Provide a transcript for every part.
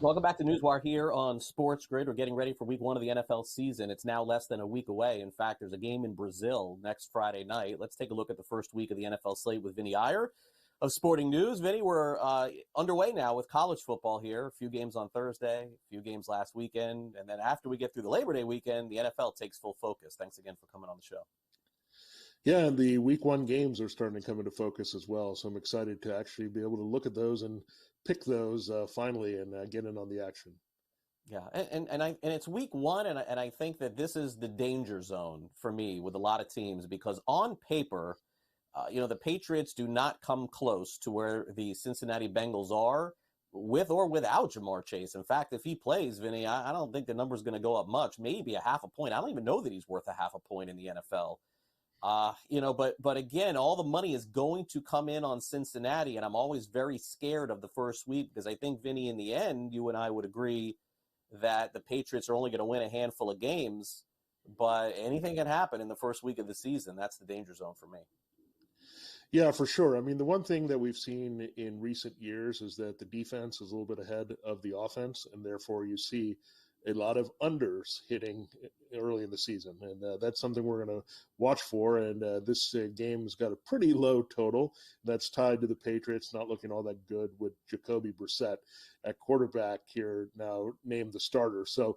Welcome back to NewsWire here on SportsGrid. We're getting ready for week one of the NFL season. It's now less than a week away. In fact, there's a game in Brazil next Friday night. Let's take a look at the first week of the NFL slate with Vinny Iyer of Sporting News. Vinny, we're underway now with college football here. A few games on Thursday, a few games last weekend. And then after we get through the Labor Day weekend, the NFL takes full focus. Thanks again for coming on the show. Yeah, and the week one games are starting to come into focus as well. So I'm excited to actually be able to look at those and pick those finally and get in on the action. Yeah, and it's week one, and I think that this is the danger zone for me with a lot of teams because on paper, the Patriots do not come close to where the Cincinnati Bengals are with or without Jamar Chase. In fact, if he plays, Vinny, I don't think the number's going to go up much, maybe a half a point. I don't even know that he's worth a half a point in the NFL. But again, all the money is going to come in on Cincinnati, and I'm always very scared of the first week because I think, Vinny, in the end, you and I would agree that the Patriots are only going to win a handful of games, but anything can happen in the first week of the season. That's the danger zone for me. Yeah, for sure. I mean, the one thing that we've seen in recent years is that the defense is a little bit ahead of the offense, and therefore you see a lot of unders hitting early in the season. And that's something we're going to watch for. And this game's got a pretty low total. That's tied to the Patriots not looking all that good with Jacoby Brissett at quarterback here, now named the starter. So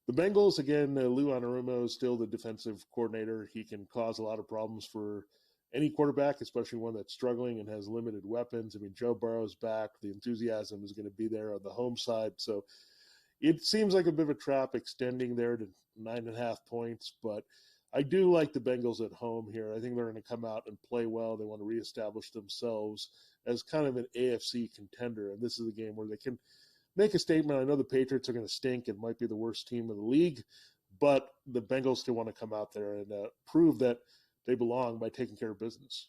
the Bengals, again, Lou Anarumo is still the defensive coordinator. He can cause a lot of problems for any quarterback, especially one that's struggling and has limited weapons. I mean, Joe Burrow's back. The enthusiasm is going to be there on the home side. So it seems like a bit of a trap extending there to 9.5 points, but I do like the Bengals at home here. I think they're going to come out and play well. They want to reestablish themselves as kind of an AFC contender, and this is a game where they can make a statement. I know the Patriots are going to stink and might be the worst team in the league, but the Bengals still want to come out there and prove that they belong by taking care of business.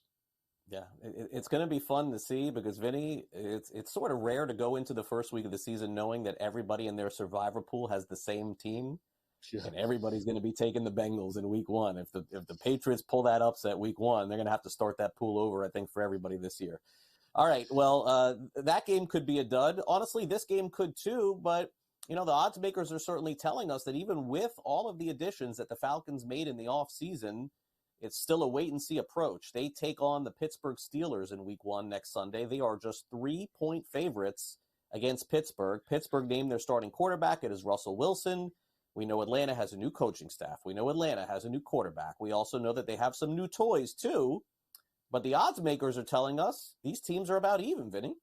Yeah, it's going to be fun to see because, Vinny, it's sort of rare to go into the first week of the season knowing that everybody in their survivor pool has the same team. Yeah. And everybody's going to be taking the Bengals in week one. If the Patriots pull that upset week one, they're going to have to start that pool over, I think, for everybody this year. All right, well, that game could be a dud. Honestly, this game could too, but, the odds makers are certainly telling us that even with all of the additions that the Falcons made in the offseason, it's still a wait-and-see approach. They take on the Pittsburgh Steelers in week one next Sunday. They are just 3-point favorites against Pittsburgh. Pittsburgh named their starting quarterback. It is Russell Wilson. We know Atlanta has a new coaching staff. We know Atlanta has a new quarterback. We also know that they have some new toys, too. But the odds makers are telling us these teams are about even, Vinny.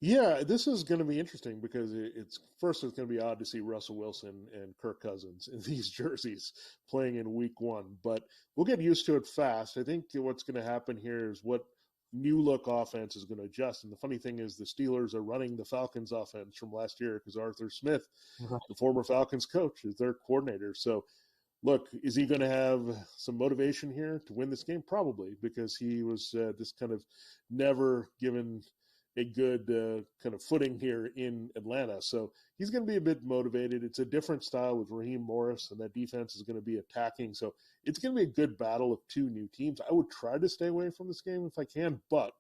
Yeah, this is going to be interesting because it's going to be odd to see Russell Wilson and Kirk Cousins in these jerseys playing in week one, but we'll get used to it fast. I think what's going to happen here is what new look offense is going to adjust. And the funny thing is the Steelers are running the Falcons offense from last year because Arthur Smith, the former Falcons coach, is their coordinator. So look, is he going to have some motivation here to win this game? Probably, because he was just kind of never given a good kind of footing here in Atlanta. So he's going to be a bit motivated. It's a different style with Raheem Morris, and that defense is going to be attacking. So it's going to be a good battle of two new teams. I would try to stay away from this game if I can, but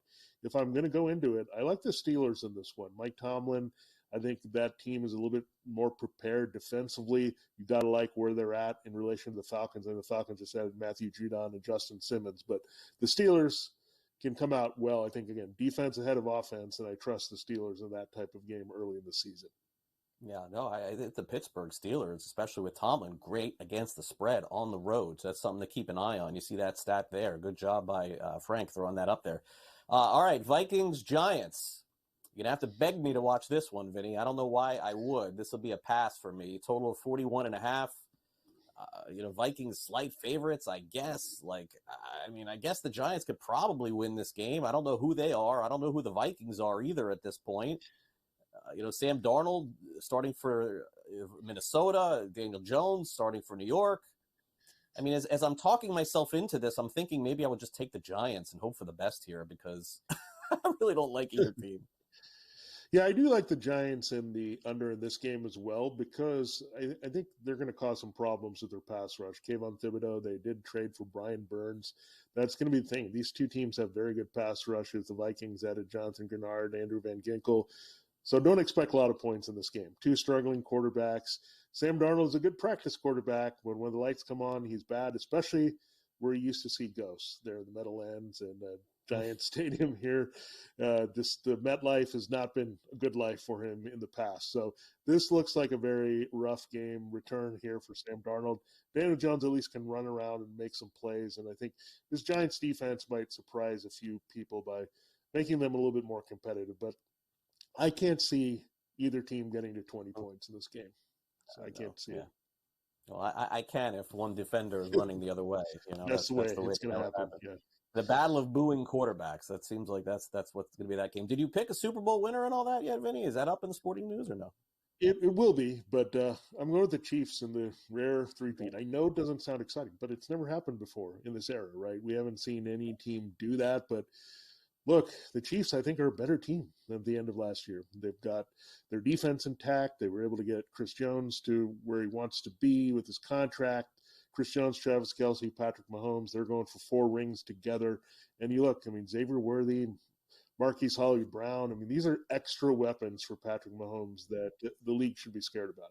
if I'm going to go into it, I like the Steelers in this one. Mike Tomlin, I think that team is a little bit more prepared defensively. You got to like where they're at in relation to the Falcons. And the Falcons just added Matthew Judon and Justin Simmons. But the Steelers can come out well. I think, again, defense ahead of offense, and I trust the Steelers in that type of game early in the season. Yeah, no, I think the Pittsburgh Steelers, especially with Tomlin, great against the spread on the road. So that's something to keep an eye on. You see that stat there. Good job by Frank throwing that up there. All right, Vikings, Giants. You're going to have to beg me to watch this one, Vinny. I don't know why I would. This will be a pass for me. Total of 41.5. Vikings slight favorites, I guess. I guess the Giants could probably win this game. I don't know who they are. I don't know who the Vikings are either at this point. Sam Darnold starting for Minnesota, Daniel Jones starting for New York. I mean, as I'm talking myself into this, I'm thinking maybe I would just take the Giants and hope for the best here because I really don't like either team. Yeah, I do like the Giants in the under in this game as well because I think they're going to cause some problems with their pass rush. Kayvon Thibodeau, they did trade for Brian Burns. That's going to be the thing. These two teams have very good pass rushes. The Vikings added Jonathan Grenard, Andrew Van Ginkel. So don't expect a lot of points in this game. Two struggling quarterbacks. Sam Darnold is a good practice quarterback. When the lights come on, he's bad, especially where he used to see ghosts there in the Meadowlands and Giant Stadium here. The MetLife has not been a good life for him in the past. So this looks like a very rough game return here for Sam Darnold. Daniel Jones at least can run around and make some plays, and I think this Giants defense might surprise a few people by making them a little bit more competitive. But I can't see either team getting to 20 points in this game. So I can't see it. Well, I can if one defender is running the other way. That's the way it's going to happen. Yeah. The battle of booing quarterbacks. That seems like that's what's going to be that game. Did you pick a Super Bowl winner and all that yet, Vinny? Is that up in the sporting news or no? It will be, but I'm going with the Chiefs in the rare three-peat. I know it doesn't sound exciting, but it's never happened before in this era, right? We haven't seen any team do that, but look, the Chiefs, I think, are a better team than the end of last year. They've got their defense intact. They were able to get Chris Jones to where he wants to be with his contract. Chris Jones, Travis Kelce, Patrick Mahomes, they're going for 4 rings together. And you look, Xavier Worthy, Marquise Hollywood-Brown, these are extra weapons for Patrick Mahomes that the league should be scared about.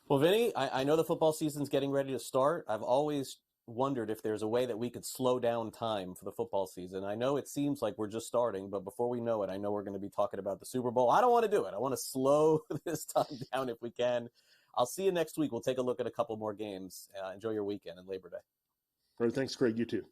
Well, Vinny, I know the football season's getting ready to start. I've always wondered if there's a way that we could slow down time for the football season. I know it seems like we're just starting, but before we know it, I know we're going to be talking about the Super Bowl. I don't want to do it. I want to slow this time down if we can. I'll see you next week. We'll take a look at a couple more games. Enjoy your weekend and Labor Day. All right, thanks, Craig. You too.